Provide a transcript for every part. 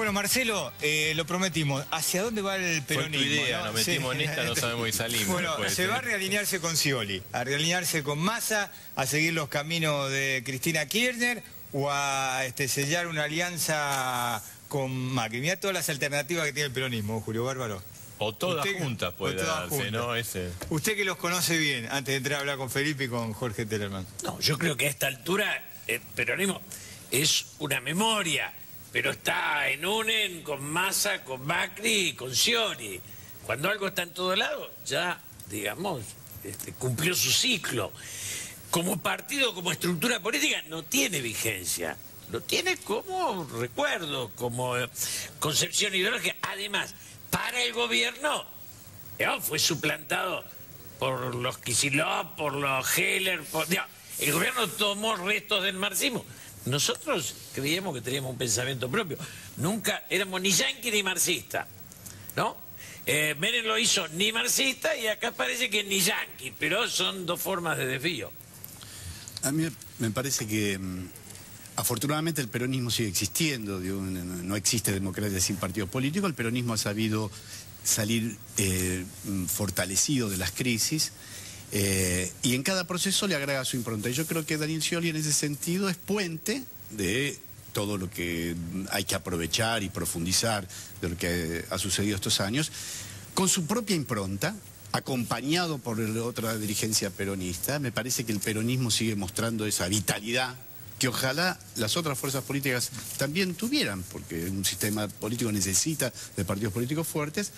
Bueno, Marcelo, lo prometimos. ¿Hacia dónde va el peronismo? Fue tu idea, ¿no? nos metimos Sí. en esta, no sabemos y salimos. Bueno, se va a realinearse con Scioli, a realinearse con Massa, a seguir los caminos de Cristina Kirchner o a sellar una alianza con Macri. Mirá todas las alternativas que tiene el peronismo, Julio Bárbaro. O todas juntas puede darse, juntas. ¿no? Usted que los conoce bien, antes de entrar a hablar con Felipe y con Jorge Tellerman. No, yo creo que a esta altura el peronismo es una memoria, pero está en UNEN, con Massa, con Macri y con Scioli. Cuando algo está en todo lado, ya, digamos, cumplió su ciclo. Como partido, como estructura política, no tiene vigencia. Lo tiene como recuerdo, como concepción ideológica. Además, para el gobierno, fue suplantado por los Kicillof, por los Heller. El gobierno tomó restos del marxismo. Nosotros creíamos que teníamos un pensamiento propio. Nunca éramos ni yanqui ni marxista, ¿no? Menem lo hizo ni marxista y acá parece que ni yanqui, pero son dos formas de desvío. A mí me parece que afortunadamente el peronismo sigue existiendo, no existe democracia sin partidos políticos, el peronismo ha sabido salir fortalecido de las crisis y en cada proceso le agrega su impronta. Y yo creo que Daniel Scioli en ese sentido es puente de todo lo que hay que aprovechar y profundizar de lo que ha sucedido estos años, con su propia impronta, acompañado por la otra dirigencia peronista. Me parece que el peronismo sigue mostrando esa vitalidad que ojalá las otras fuerzas políticas también tuvieran, porque un sistema político necesita de partidos políticos fuertes,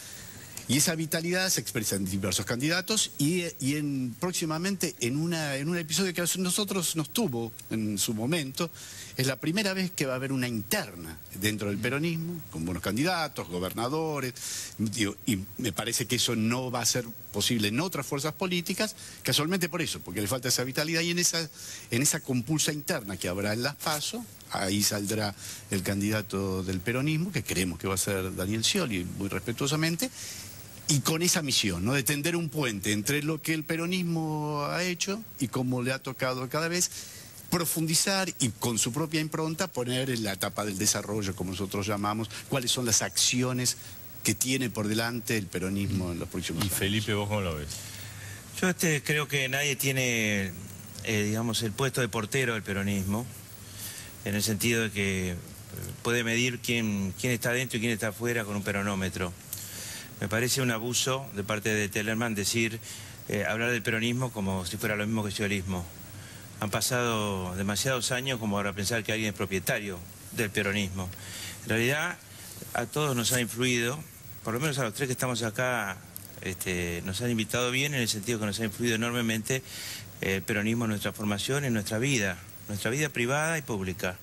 y esa vitalidad se expresa en diversos candidatos y próximamente en un episodio que a nosotros nos tuvo en su momento. Es la primera vez que va a haber una interna dentro del peronismo, con buenos candidatos, gobernadores, y me parece que eso no va a ser posible en otras fuerzas políticas, casualmente por eso, porque le falta esa vitalidad, y en esa compulsa interna que habrá en las PASO, ahí saldrá el candidato del peronismo, que creemos que va a ser Daniel Scioli, muy respetuosamente, y con esa misión, ¿no?, de tender un puente entre lo que el peronismo ha hecho y cómo le ha tocado cada vez profundizar y con su propia impronta poner en la etapa del desarrollo, como nosotros llamamos, cuáles son las acciones que tiene por delante el peronismo en los próximos años. Y Felipe, ¿vos cómo lo ves? Yo creo que nadie tiene, digamos, el puesto de portero del peronismo, en el sentido de que puede medir quién está dentro y quién está afuera con un peronómetro. Me parece un abuso de parte de Tellerman hablar del peronismo como si fuera lo mismo que el sciolismo. Han pasado demasiados años como para pensar que alguien es propietario del peronismo. En realidad, a todos nos ha influido, por lo menos a los tres que estamos acá, nos han invitado bien, en el sentido que nos ha influido enormemente el peronismo en nuestra formación, en nuestra vida privada y pública.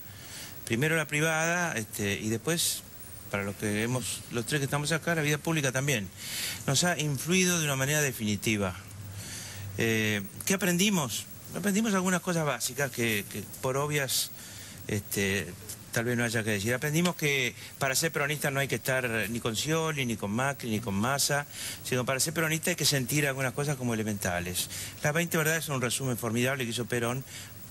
Primero la privada y después, para los tres que estamos acá, la vida pública también. Nos ha influido de una manera definitiva. ¿Qué aprendimos? Aprendimos algunas cosas básicas que por obvias tal vez no haya que decir. Aprendimos que para ser peronista no hay que estar ni con Scioli, ni con Macri, ni con Massa, sino para ser peronista hay que sentir algunas cosas como elementales. Las 20 verdades son un resumen formidable que hizo Perón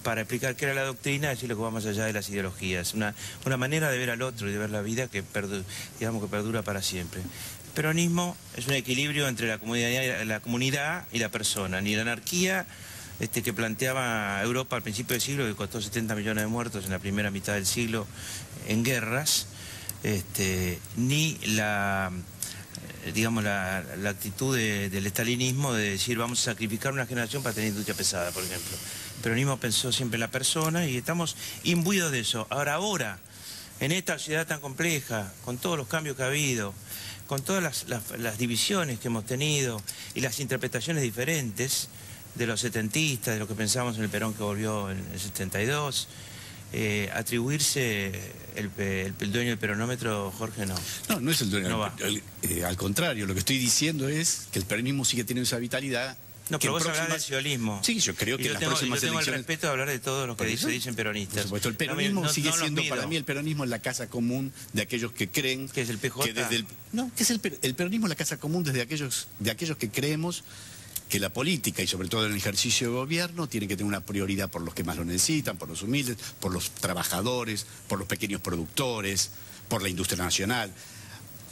para explicar qué era la doctrina, decir lo que va más allá de las ideologías. Una manera de ver al otro y de ver la vida que perdura para siempre. El peronismo es un equilibrio entre la comunidad y la persona. Ni la anarquía que planteaba Europa al principio del siglo, que costó 70 millones de muertos en la primera mitad del siglo en guerras, ni la actitud del estalinismo de decir vamos a sacrificar una generación para tener industria pesada, por ejemplo. El peronismo pensó siempre en la persona y estamos imbuidos de eso. Ahora, en esta sociedad tan compleja, con todos los cambios que ha habido, con todas las divisiones que hemos tenido y las interpretaciones diferentes de los setentistas, de lo que pensamos en el Perón que volvió en el 72, atribuirse el dueño del peronómetro, Jorge, no. No, no es el dueño. No va. Al contrario, lo que estoy diciendo es que el peronismo sigue teniendo esa vitalidad. No, pero vos hablás del sciolismo. Sí, yo creo que en las próximas elecciones... Yo tengo el elecciones... respeto de hablar de todos los que se dicen peronistas. Por supuesto, el peronismo sigue siendo, para mí, el peronismo es la casa común de aquellos que creen... ¿Qué es el PJ? Que es el peronismo es la casa común desde aquellos que creemos que la política, y sobre todo en el ejercicio de gobierno, tiene que tener una prioridad por los que más lo necesitan, por los humildes, por los trabajadores, por los pequeños productores, por la industria nacional.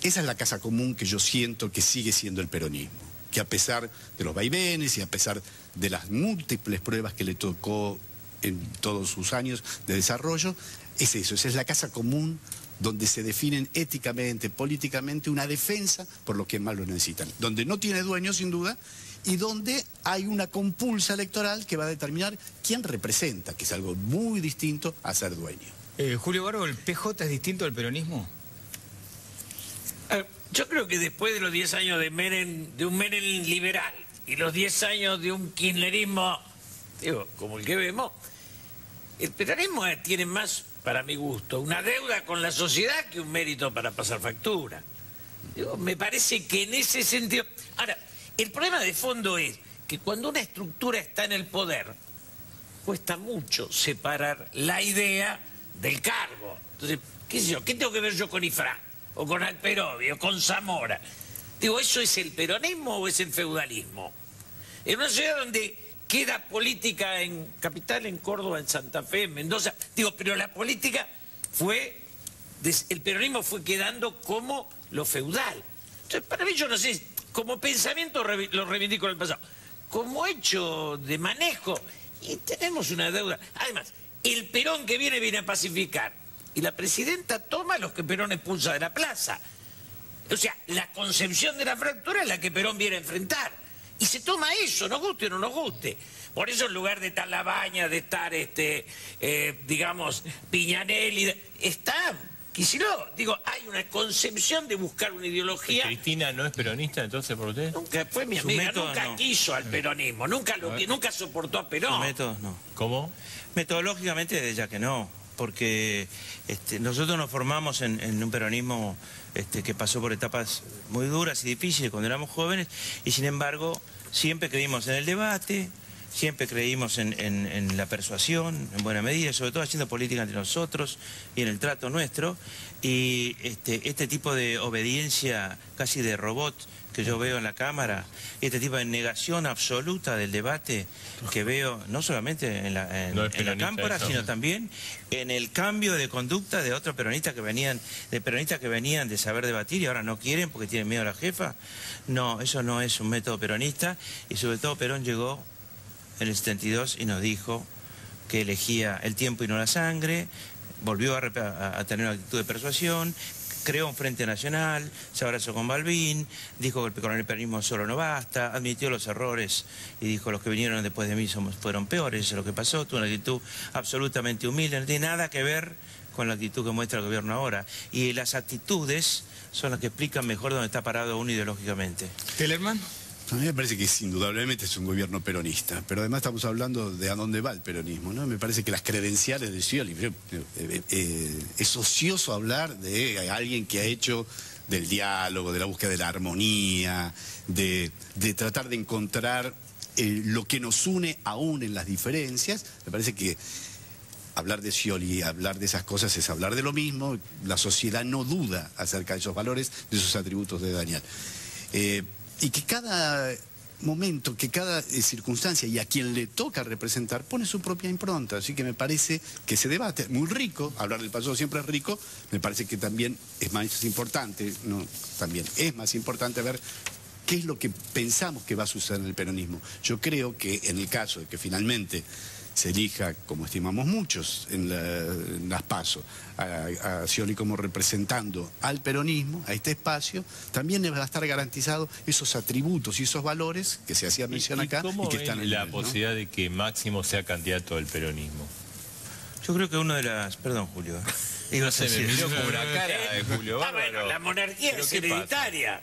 Esa es la casa común que yo siento que sigue siendo el peronismo, que a pesar de los vaivenes y a pesar de las múltiples pruebas que le tocó en todos sus años de desarrollo, es eso, esa es la casa común donde se definen éticamente, políticamente, una defensa por los que más lo necesitan, donde no tiene dueño sin duda y donde hay una compulsa electoral que va a determinar quién representa, que es algo muy distinto a ser dueño. Julio Barbo, ¿el PJ es distinto al peronismo? Yo creo que después de los 10 años de un Menem liberal y los 10 años de un kirchnerismo, digo, como el que vemos, el peronismo tiene más, para mi gusto, una deuda con la sociedad que un mérito para pasar factura. Digo, me parece que en ese sentido... Ahora, el problema de fondo es que cuando una estructura está en el poder, cuesta mucho separar la idea del cargo. Entonces, qué sé yo, ¿qué tengo que ver yo con Ifrán? O con Alperovi, o con Zamora. Digo, ¿eso es el peronismo o es el feudalismo? En una ciudad donde queda política en Capital, en Córdoba, en Santa Fe, en Mendoza. Digo, pero la política fue... El peronismo fue quedando como lo feudal. Entonces, para mí, yo no sé, como pensamiento lo reivindico en el pasado. Como hecho de manejo, y tenemos una deuda. Además, el Perón que viene a pacificar. Y la presidenta toma a los que Perón expulsa de la plaza. O sea, la concepción de la fractura es la que Perón viene a enfrentar. Y se toma eso, nos guste o no nos guste. Por eso en lugar de estar Labaña, de estar, digamos, Piñanelli, está Kicillof. Digo, hay una concepción de buscar una ideología... ¿Cristina no es peronista entonces por usted? Nunca fue mi amiga, nunca quiso al peronismo, nunca soportó a Perón. Métodos no. ¿Cómo? Metodológicamente, desde ya que no. Porque nosotros nos formamos en un peronismo que pasó por etapas muy duras y difíciles cuando éramos jóvenes, y sin embargo siempre creímos en el debate, siempre creímos en la persuasión, en buena medida, sobre todo haciendo política entre nosotros y en el trato nuestro, y este tipo de obediencia casi de robot que yo veo en la Cámara, este tipo de negación absoluta del debate que veo no solamente en la Cámara, sino también en el cambio de conducta de otros peronistas que venían de saber debatir y ahora no quieren porque tienen miedo a la jefa. No, eso no es un método peronista, y sobre todo Perón llegó en el 72 y nos dijo que elegía el tiempo y no la sangre, volvió a tener una actitud de persuasión, creó un Frente Nacional, se abrazó con Balbín, dijo que con el peronismo solo no basta, admitió los errores y dijo los que vinieron después de mí fueron peores, eso es lo que pasó, tuvo una actitud absolutamente humilde, no tiene nada que ver con la actitud que muestra el gobierno ahora. Y las actitudes son las que explican mejor dónde está parado uno ideológicamente. ¿Tellerman? A mí me parece que indudablemente es un gobierno peronista, pero además estamos hablando de a dónde va el peronismo, ¿no? Me parece que las credenciales de Scioli, es ocioso hablar de alguien que ha hecho del diálogo, de la búsqueda de la armonía, de tratar de encontrar lo que nos une aún en las diferencias. Me parece que hablar de Scioli, hablar de esas cosas es hablar de lo mismo. La sociedad no duda acerca de esos valores, de esos atributos de Daniel. Y que cada momento, que cada circunstancia y a quien le toca representar pone su propia impronta. Así que me parece que ese debate es muy rico, hablar del pasado siempre es rico, me parece que también es más importante, ver qué es lo que pensamos que va a suceder en el peronismo. Yo creo que en el caso de que finalmente se elija, como estimamos muchos en las PASO, a Scioli como representando al peronismo, a este espacio, también le va a estar garantizado esos atributos y esos valores que se hacía mención acá y que están en la posibilidad de que Máximo sea candidato del peronismo? Yo creo que uno de las... Perdón, Julio. No sé, me miró con una cara de Julio Bárbaro. Bueno, la monarquía es hereditaria.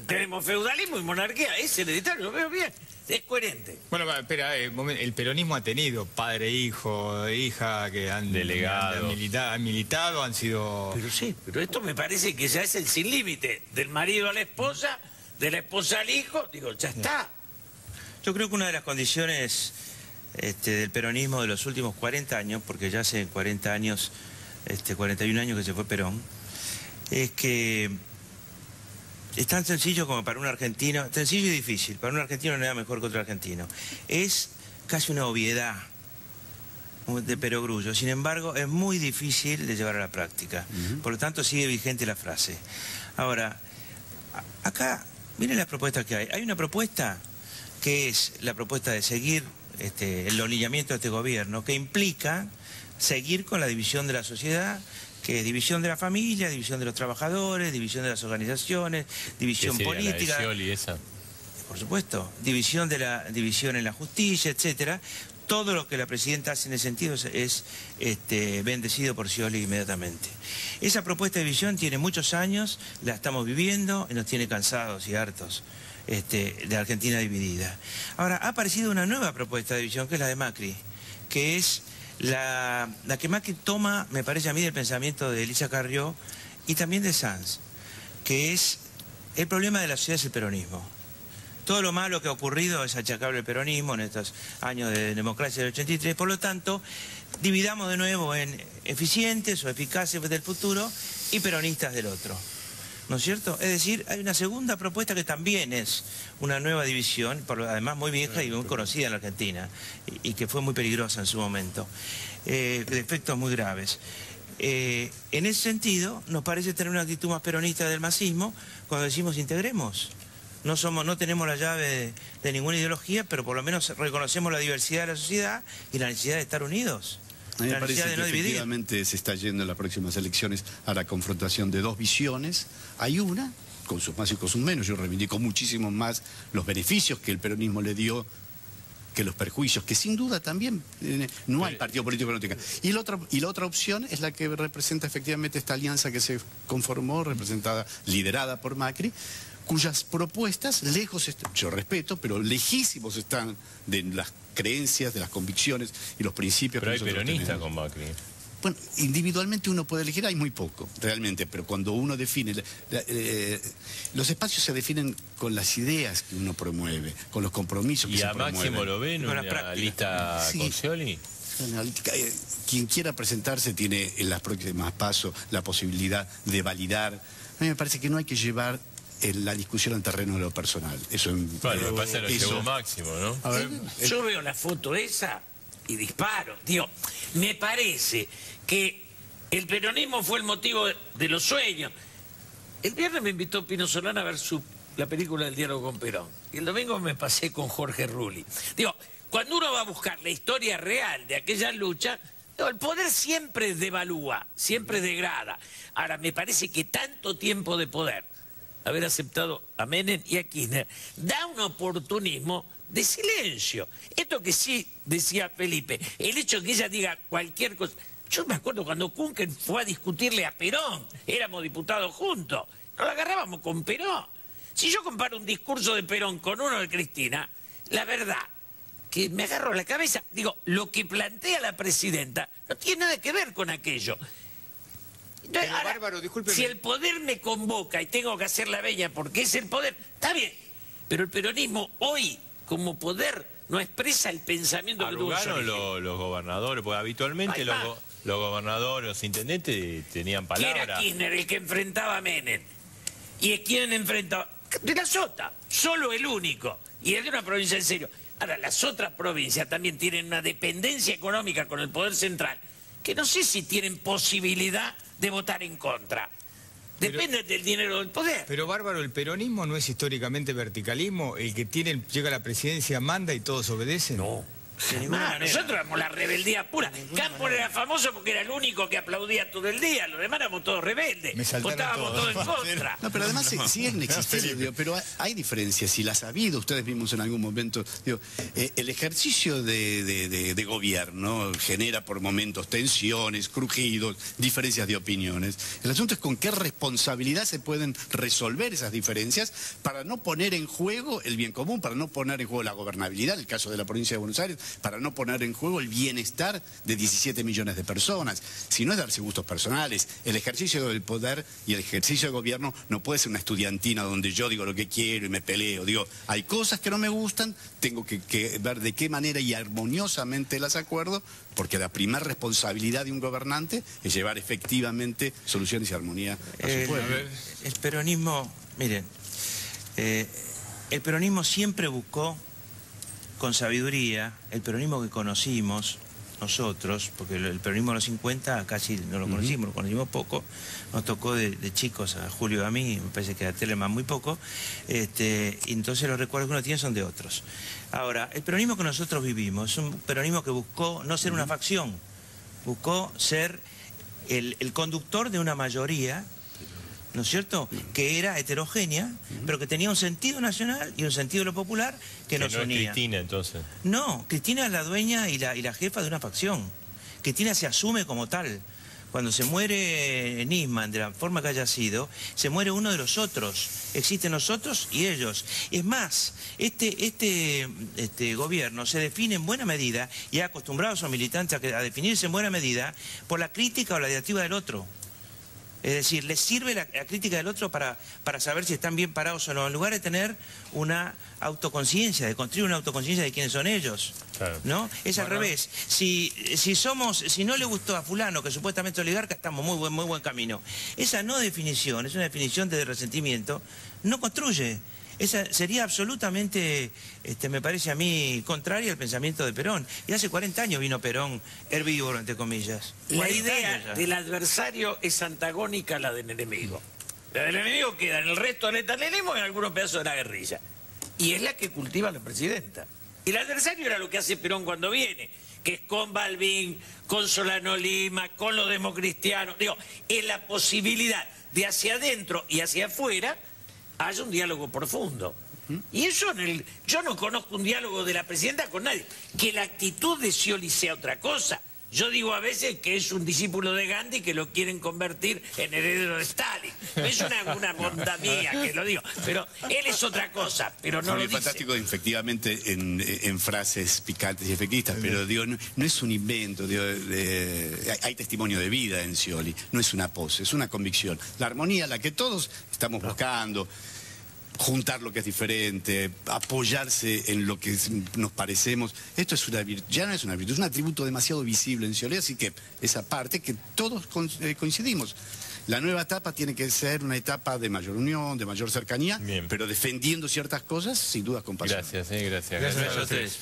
Tenemos feudalismo y monarquía, es hereditario, lo veo bien. Es coherente. Bueno, espera, el peronismo ha tenido padre, hijo, hija, que han delegado, han militado, han sido... Pero sí, pero esto me parece que ya es el sin límite. Del marido a la esposa, de la esposa al hijo, digo, ya está. Yo creo que una de las condiciones del peronismo de los últimos 40 años, porque ya hace 40 años, 41 años que se fue Perón, es que es tan sencillo como para un argentino, sencillo y difícil, para un argentino no hay nada mejor que otro argentino. Es casi una obviedad de perogrullo. Sin embargo, es muy difícil de llevar a la práctica. Por lo tanto, sigue vigente la frase. Ahora, acá, miren las propuestas que hay. Hay una propuesta que es la propuesta de seguir el alineamiento de este gobierno, que implica seguir con la división de la sociedad, que es división de la familia, división de los trabajadores, división de las organizaciones, división política. La de Scioli, esa. Por supuesto, división en la justicia, etcétera. Todo lo que la presidenta hace en ese sentido es bendecido por Scioli inmediatamente. Esa propuesta de división tiene muchos años, la estamos viviendo y nos tiene cansados y hartos de Argentina dividida. Ahora, ha aparecido una nueva propuesta de división, que es la de Macri, que es la que Macri toma, me parece a mí, del pensamiento de Elisa Carrió y también de Sanz, que es el problema de la sociedad es el peronismo. Todo lo malo que ha ocurrido es achacable al peronismo en estos años de democracia del 83. Por lo tanto, dividamos de nuevo en eficientes o eficaces del futuro y peronistas del otro. ¿No es cierto? Es decir, hay una segunda propuesta que también es una nueva división, además muy vieja y muy conocida en la Argentina, y que fue muy peligrosa en su momento, de efectos muy graves. En ese sentido, nos parece tener una actitud más peronista del masismo cuando decimos integremos. No tenemos la llave de ninguna ideología, pero por lo menos reconocemos la diversidad de la sociedad y la necesidad de estar unidos. A mí me parece que efectivamente se está yendo en las próximas elecciones a la confrontación de dos visiones. Hay una, con sus más y con sus menos. Yo reivindico muchísimo más los beneficios que el peronismo le dio que los perjuicios, que sin duda también no hay partido político que no tenga. Y la otra opción es la que representa efectivamente esta alianza que se conformó, liderada por Macri, cuyas propuestas, yo respeto, pero lejísimos están de las creencias, de las convicciones y los principios pero que nosotros hay peronistas tenemos. con Macri. Bueno, individualmente uno puede elegir, hay muy poco, realmente, pero cuando uno define, los espacios se definen con las ideas que uno promueve, con los compromisos que se promueven. ¿Y a Máximo lo ven en una lista con Scioli? Quien quiera presentarse tiene en las próximas pasos la posibilidad de validar. A mí me parece que no hay que llevar la discusión al terreno de lo personal. Eso bueno, lo llevó Máximo, ¿no? A ver, yo veo la foto esa y disparo. Digo, me parece que el peronismo fue el motivo de los sueños. El viernes me invitó Pino Solana a ver la película del diálogo con Perón. Y el domingo me pasé con Jorge Rulli. Digo, cuando uno va a buscar la historia real de aquella lucha, el poder siempre devalúa, siempre degrada. Ahora, me parece que tanto tiempo de poder, haber aceptado a Menem y a Kirchner, da un oportunismo de silencio. Esto que sí decía Felipe, el hecho de que ella diga cualquier cosa. Yo me acuerdo cuando Kuhnken fue a discutirle a Perón, éramos diputados juntos, nos la agarrábamos con Perón. Si yo comparo un discurso de Perón con uno de Cristina, la verdad que me agarro la cabeza. Digo, lo que plantea la presidenta no tiene nada que ver con aquello. Entonces, ahora, Bárbaro, discúlpeme. Si el poder me convoca y tengo que hacer la veña porque es el poder, está bien. Pero el peronismo hoy, como poder, no expresa el pensamiento que tuvo. Arrugaron los gobernadores, porque habitualmente los gobernadores, los intendentes tenían palabra. ¿Quién era Kirchner el que enfrentaba a Menem? ¿Y quién enfrentaba? De la Sota, solo el único. Y es de una provincia en serio. Ahora, las otras provincias también tienen una dependencia económica con el poder central, que no sé si tienen posibilidad de votar en contra. Depende del dinero del poder. Pero Bárbaro, ¿el peronismo no es históricamente verticalismo? ¿El que llega a la presidencia manda y todos obedecen? No. Nosotros éramos la rebeldía pura. Campos era famoso porque era el único que aplaudía todo el día. Los demás éramos todos rebeldes. Votábamos todos en contra. No, pero además siguen existiendo, digo, pero hay diferencias, si las ha habido, ustedes mismos en algún momento. Digo, el ejercicio de gobierno genera por momentos tensiones, crujidos, diferencias de opiniones. El asunto es con qué responsabilidad se pueden resolver esas diferencias para no poner en juego el bien común, para no poner en juego la gobernabilidad, el caso de la provincia de Buenos Aires, para no poner en juego el bienestar de 17 millones de personas. Si no es darse gustos personales, el ejercicio del poder y el ejercicio del gobierno no puede ser una estudiantina donde yo digo lo que quiero y me peleo. Digo, hay cosas que no me gustan, tengo que ver de qué manera y armoniosamente las acuerdo, porque la primera responsabilidad de un gobernante es llevar efectivamente soluciones y armonía a su pueblo. El peronismo, miren, el peronismo siempre buscó con sabiduría, el peronismo que conocimos, nosotros, porque el peronismo de los 50 casi no lo conocimos, lo conocimos poco, nos tocó de chicos, a Julio y a mí, me parece que a Telemann muy poco, y entonces los recuerdos que uno tiene son de otros. Ahora, el peronismo que nosotros vivimos es un peronismo que buscó no ser una facción, buscó ser el conductor de una mayoría, ¿no es cierto?, que era heterogénea, pero que tenía un sentido nacional y un sentido de lo popular que nos no unía. Es Cristina, entonces. No, Cristina es la dueña y la jefa de una facción. Cristina se asume como tal. Cuando se muere Nisman, de la forma que haya sido, se muere uno de los otros. Existen nosotros y ellos. Es más, este gobierno se define en buena medida y ha acostumbrado a sus militantes a definirse en buena medida por la crítica o la diatriba del otro. Es decir, les sirve la crítica del otro para saber si están bien parados o no, en lugar de tener una autoconciencia, de construir una autoconciencia de quiénes son ellos. Claro. ¿No? Es al revés. Si no le gustó a fulano, que supuestamente es oligarca, estamos muy buen camino. Esa no definición, es una definición de resentimiento, no construye. Esa sería absolutamente, me parece a mí, contraria al pensamiento de Perón. Y hace 40 años vino Perón herbívoro, entre comillas. La idea del adversario es antagónica a la del enemigo. La del enemigo queda en el resto del estalinismo y en algunos pedazos de la guerrilla. Y es la que cultiva la presidenta. El adversario era lo que hace Perón cuando viene, que es con Balbín, con Solano Lima, con los democristianos. Digo, es la posibilidad de hacia adentro y hacia afuera haya un diálogo profundo. Y eso yo no conozco un diálogo de la presidenta con nadie. Que la actitud de Scioli sea otra cosa. Yo digo a veces que es un discípulo de Gandhi que lo quieren convertir en heredero de Stalin. Es una bondad mía que lo digo. Pero él es otra cosa, pero no lo dice. Es fantástico, efectivamente, en frases picantes y efectistas, pero digo, no es un invento. Digo, hay testimonio de vida en Scioli. No es una pose, es una convicción. La armonía, la que todos estamos buscando. Juntar lo que es diferente, apoyarse en lo que nos parecemos. Esto es una virtud, ya no es una virtud, es un atributo demasiado visible en Scioli, así que esa parte que todos coincidimos. La nueva etapa tiene que ser una etapa de mayor unión, de mayor cercanía, pero defendiendo ciertas cosas, sin duda con pasión. Gracias, gracias. Gracias a ustedes.